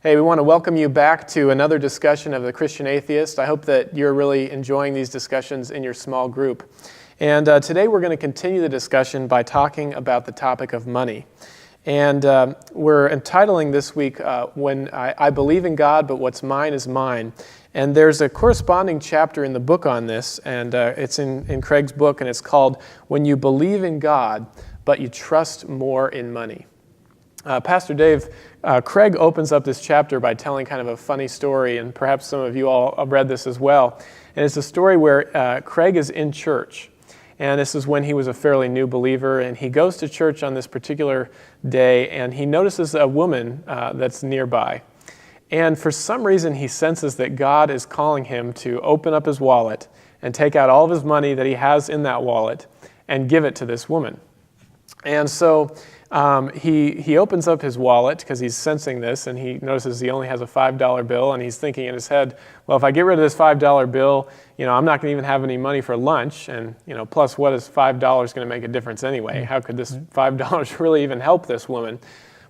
Hey, we want to welcome you back to another discussion of the Christian Atheist. I hope that you're really enjoying these discussions in your small group. And today we're going to continue the discussion by talking about the topic of money. And we're entitling this week, When I Believe in God, but What's Mine is Mine. And there's a corresponding chapter in the book on this, and it's in Craig's book, and it's called When You Believe in God, but You Trust More in Money. Pastor Dave, Craig opens up this chapter by telling kind of a funny story, and perhaps some of you all have read this as well. And it's a story where Craig is in church, and this is when he was a fairly new believer, and he goes to church on this particular day, and he notices a woman that's nearby. And for some reason, he senses that God is calling him to open up his wallet and take out all of his money that he has in that wallet and give it to this woman. And so he opens up his wallet because he's sensing this, and he notices he only has a $5 bill, and he's thinking in his head, well, if I get rid of this $5 bill, I'm not going to even have any money for lunch, and plus what is $5 going to make a difference anyway? How could this $5 really even help this woman?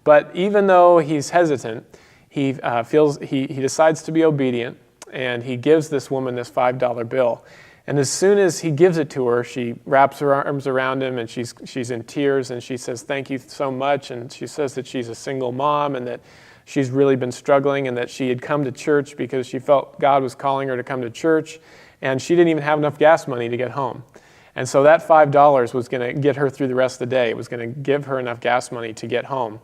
But even though he's hesitant, he decides to be obedient, and he gives this woman this $5 bill. And as soon as he gives it to her, she wraps her arms around him, and she's in tears, and she says, "Thank you so much." And she says that she's a single mom, and that she's really been struggling, and that she had come to church because she felt God was calling her to come to church, and she didn't even have enough gas money to get home. And so that $5 was going to get her through the rest of the day. It was going to give her enough gas money to get home.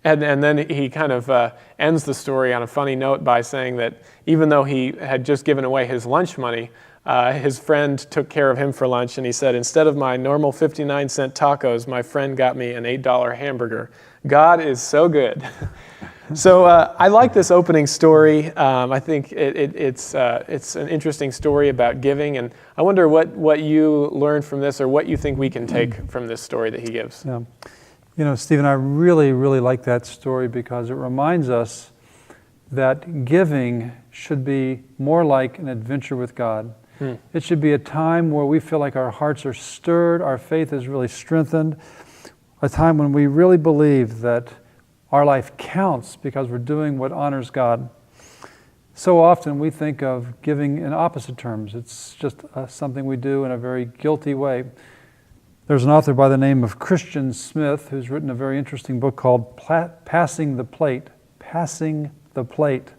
And then he kind of ends the story on a funny note by saying that even though he had just given away his lunch money, his friend took care of him for lunch, and he said, instead of my normal 59-cent tacos, my friend got me an $8 hamburger. God is so good. So I like this opening story. I think it's an interesting story about giving, and I wonder what you learned from this, or what you think we can take from this story that he gives. Yeah. Stephen, I really, really like that story because it reminds us that giving should be more like an adventure with God. It should be a time where we feel like our hearts are stirred, our faith is really strengthened, a time when we really believe that our life counts because we're doing what honors God. So often we think of giving in opposite terms. It's just something we do in a very guilty way. There's an author by the name of Christian Smith who's written a very interesting book called Passing the Plate. Passing the Plate.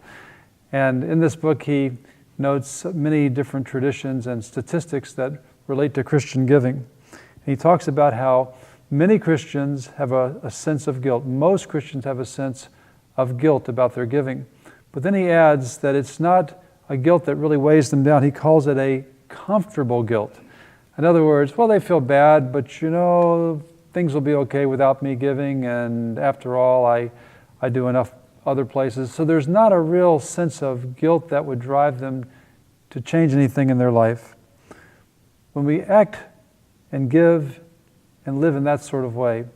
And in this book he notes many different traditions and statistics that relate to Christian giving. And he talks about how many Christians have a sense of guilt. Most Christians have a sense of guilt about their giving. But then he adds that it's not a guilt that really weighs them down. He calls it a comfortable guilt. In other words, well, they feel bad, but things will be okay without me giving, and after all, I do enough other places. So there's not a real sense of guilt that would drive them to change anything in their life. When we act and give and live in that sort of way,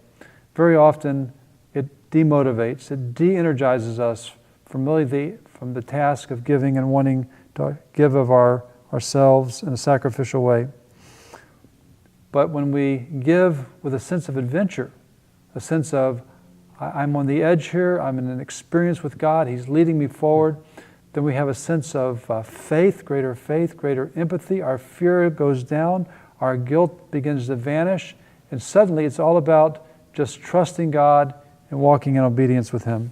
very often it demotivates, it de-energizes us from the task of giving and wanting to give of ourselves in a sacrificial way. But when we give with a sense of adventure, a sense of, I'm on the edge here, I'm in an experience with God, He's leading me forward, then we have a sense of faith, greater empathy, our fear goes down, our guilt begins to vanish, and suddenly it's all about just trusting God and walking in obedience with Him.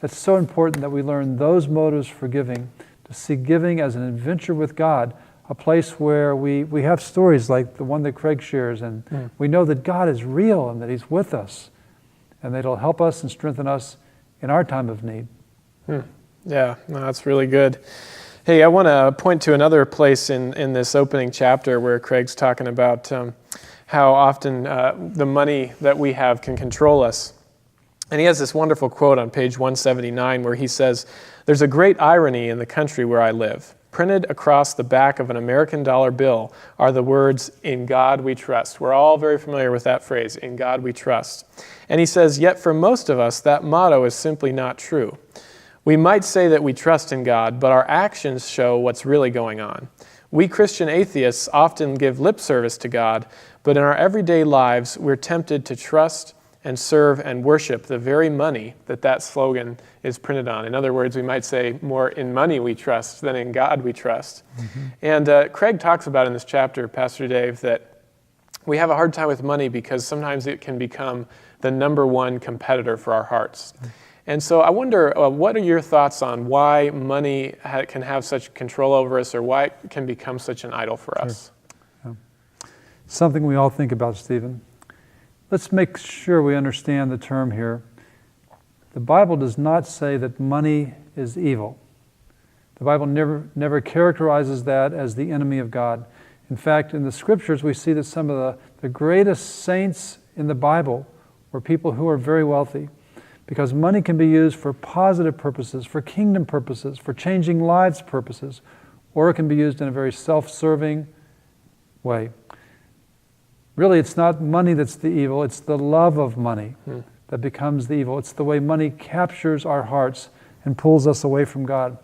It's so important that we learn those motives for giving, to see giving as an adventure with God, a place where we have stories like the one that Craig shares, and we know that God is real and that He's with us, and that He'll help us and strengthen us in our time of need. Yeah, no, that's really good. Hey, I want to point to another place in this opening chapter where Craig's talking about how often the money that we have can control us. And he has this wonderful quote on page 179 where he says, "There's a great irony in the country where I live. Printed across the back of an American dollar bill are the words, 'In God we trust.'" We're all very familiar with that phrase, "In God we trust." And he says, yet for most of us, that motto is simply not true. We might say that we trust in God, but our actions show what's really going on. We Christian atheists often give lip service to God, but in our everyday lives, we're tempted to trust and serve and worship the very money that slogan is printed on. In other words, we might say more in money we trust than in God we trust. Mm-hmm. And Craig talks about in this chapter, Pastor Dave, that we have a hard time with money because sometimes it can become the number one competitor for our hearts. Mm-hmm. And so I wonder, what are your thoughts on why money can have such control over us, or why it can become such an idol for us? Yeah. Something we all think about, Stephen. Let's make sure we understand the term here. The Bible does not say that money is evil. The Bible never characterizes that as the enemy of God. In fact, in the Scriptures, we see that some of the greatest saints in the Bible were people who are very wealthy, because money can be used for positive purposes, for kingdom purposes, for changing lives purposes, or it can be used in a very self-serving way. Really, it's not money that's the evil, it's the love of money that becomes the evil. It's the way money captures our hearts and pulls us away from God.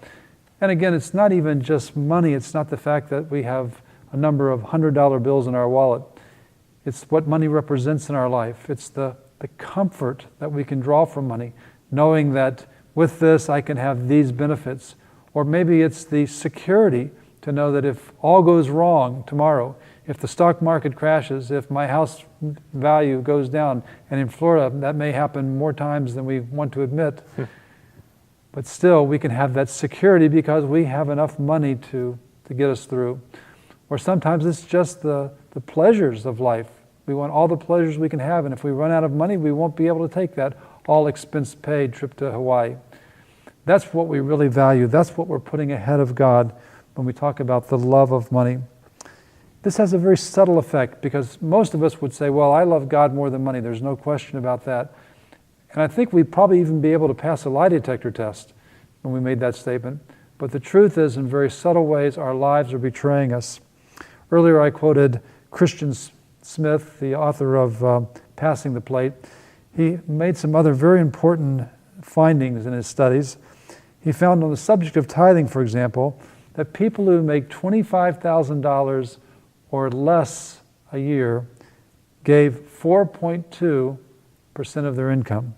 And again, it's not even just money. It's not the fact that we have a number of $100 bills in our wallet. It's what money represents in our life. It's the comfort that we can draw from money, knowing that with this I can have these benefits. Or maybe it's the security to know that if all goes wrong tomorrow, if the stock market crashes, if my house value goes down, and in Florida that may happen more times than we want to admit, but still we can have that security because we have enough money to get us through. Or sometimes it's just the pleasures of life. We want all the pleasures we can have, and if we run out of money, we won't be able to take that all-expense-paid trip to Hawaii. That's what we really value. That's what we're putting ahead of God when we talk about the love of money. This has a very subtle effect, because most of us would say, well, I love God more than money. There's no question about that. And I think we'd probably even be able to pass a lie detector test when we made that statement. But the truth is, in very subtle ways, our lives are betraying us. Earlier I quoted Christian Smith, the author of Passing the Plate. He made some other very important findings in his studies. He found on the subject of tithing, for example, that people who make $25,000 or less a year gave 4.2% of their income.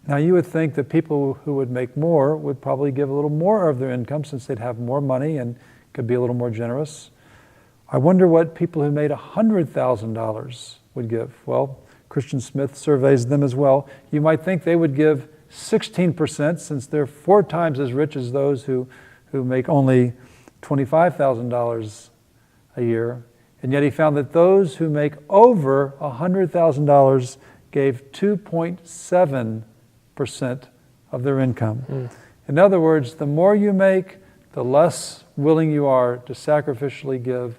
Now you would think that people who would make more would probably give a little more of their income, since they'd have more money and could be a little more generous. I wonder what people who made $100,000 would give. Well, Christian Smith surveys them as well. You might think they would give 16%, since they're 4 times as rich as those who make only $25,000 a year. And yet he found that those who make over $100,000 gave 2.7% of their income. In other words, the more you make, the less willing you are to sacrificially give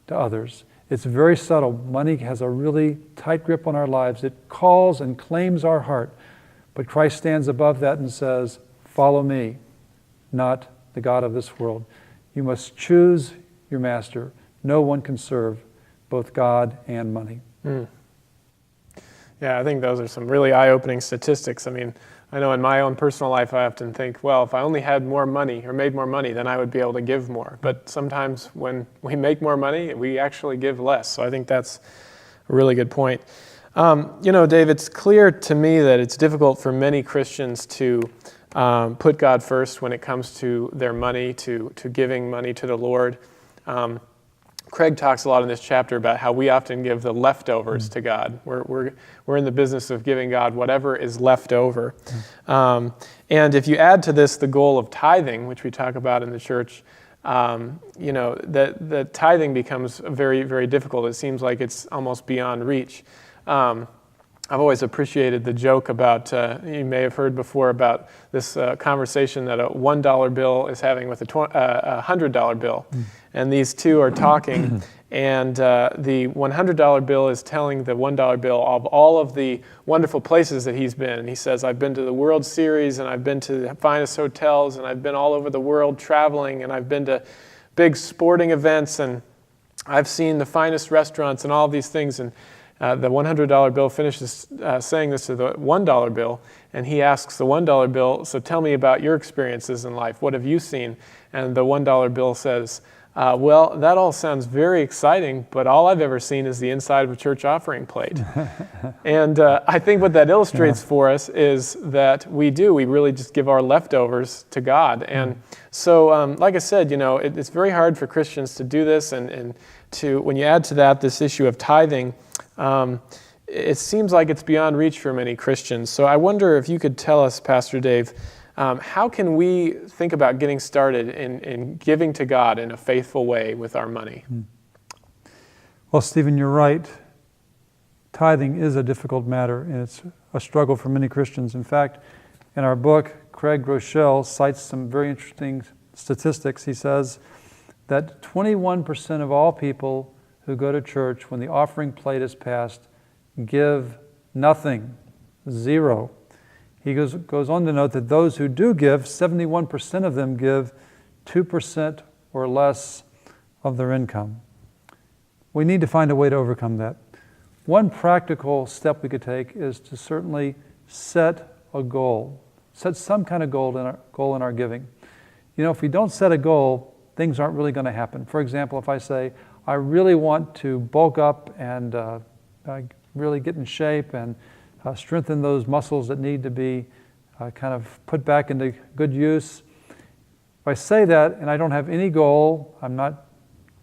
to others. It's very subtle. Money has a really tight grip on our lives. It calls and claims our heart. But Christ stands above that and says, follow me, not the God of this world. You must choose your master. No one can serve both God and money. Yeah, I think those are some really eye-opening statistics. I mean, I know in my own personal life, I often think, well, if I only had more money or made more money, then I would be able to give more. But sometimes when we make more money, we actually give less. So I think that's a really good point. Dave, it's clear to me that it's difficult for many Christians to put God first when it comes to their money, to giving money to the Lord. Craig talks a lot in this chapter about how we often give the leftovers to God. We're in the business of giving God whatever is left over. And if you add to this the goal of tithing, which we talk about in the church, the tithing becomes very, very difficult. It seems like it's almost beyond reach. I've always appreciated the joke about, you may have heard before about this conversation that a $1 bill is having with a $100 bill. And these two are talking, and the $100 bill is telling the $1 bill of all of the wonderful places that he's been. And he says, I've been to the World Series, and I've been to the finest hotels, and I've been all over the world traveling, and I've been to big sporting events, and I've seen the finest restaurants and all of these things. And the $100 bill finishes saying this to the $1 bill, and he asks the $1 bill, so tell me about your experiences in life. What have you seen? And the $1 bill says, Well, that all sounds very exciting, but all I've ever seen is the inside of a church offering plate. And I think what that illustrates for us is that we really just give our leftovers to God. And so, like I said, it's very hard for Christians to do this, and when you add to that this issue of tithing, it seems like it's beyond reach for many Christians. So I wonder if you could tell us, Pastor Dave, how can we think about getting started in giving to God in a faithful way with our money? Well, Stephen, you're right. Tithing is a difficult matter, and it's a struggle for many Christians. In fact, in our book, Craig Groeschel cites some very interesting statistics. He says that 21% of all people who go to church when the offering plate is passed give nothing, zero. He goes on to note that those who do give, 71% of them give 2% or less of their income. We need to find a way to overcome that. One practical step we could take is to certainly set a goal. Set some kind of goal in our giving. If we don't set a goal, things aren't really going to happen. For example, if I say, I really want to bulk up and really get in shape and strengthen those muscles that need to be kind of put back into good use. If I say that and I don't have any goal, I'm not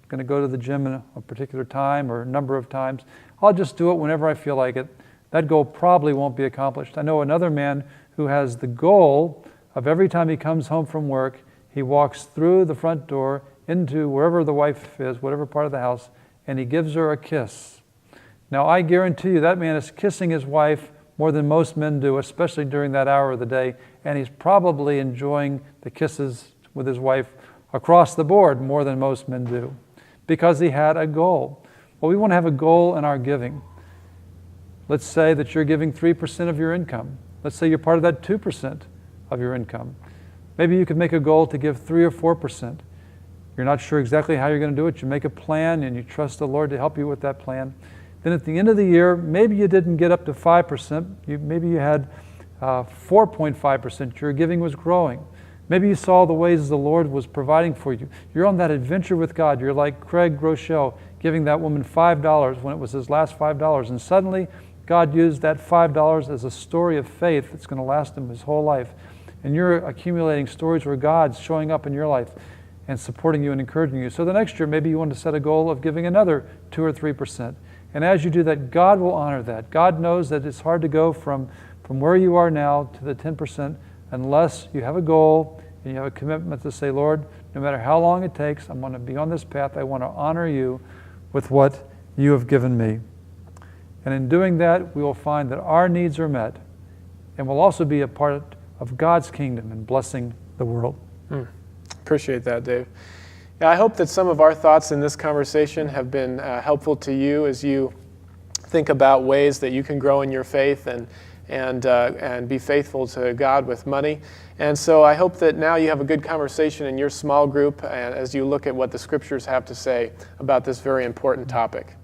going to go to the gym in a particular time or a number of times, I'll just do it whenever I feel like it. That goal probably won't be accomplished. I know another man who has the goal of every time he comes home from work, he walks through the front door into wherever the wife is, whatever part of the house, and he gives her a kiss. Now, I guarantee you that man is kissing his wife more than most men do, especially during that hour of the day, and he's probably enjoying the kisses with his wife across the board more than most men do, because he had a goal. Well, we want to have a goal in our giving. Let's say that you're giving 3% of your income. Let's say you're part of that 2% of your income. Maybe you could make a goal to give 3 or 4%. You're not sure exactly how you're going to do it. You make a plan and you trust the Lord to help you with that plan. Then at the end of the year, maybe you didn't get up to 5%. Maybe you had 4.5%. Your giving was growing. Maybe you saw the ways the Lord was providing for you. You're on that adventure with God. You're like Craig Groeschel giving that woman $5 when it was his last $5. And suddenly, God used that $5 as a story of faith that's going to last him his whole life. And you're accumulating stories where God's showing up in your life and supporting you and encouraging you. So the next year, maybe you want to set a goal of giving another 2 or 3%. And as you do that, God will honor that. God knows that it's hard to go from where you are now to the 10% unless you have a goal and you have a commitment to say, Lord, no matter how long it takes, I'm going to be on this path. I want to honor you with what you have given me. And in doing that, we will find that our needs are met and we'll also be a part of God's kingdom and blessing the world. Appreciate that, Dave. Yeah, I hope that some of our thoughts in this conversation have been helpful to you as you think about ways that you can grow in your faith and be faithful to God with money. And so I hope that now you have a good conversation in your small group as you look at what the Scriptures have to say about this very important topic.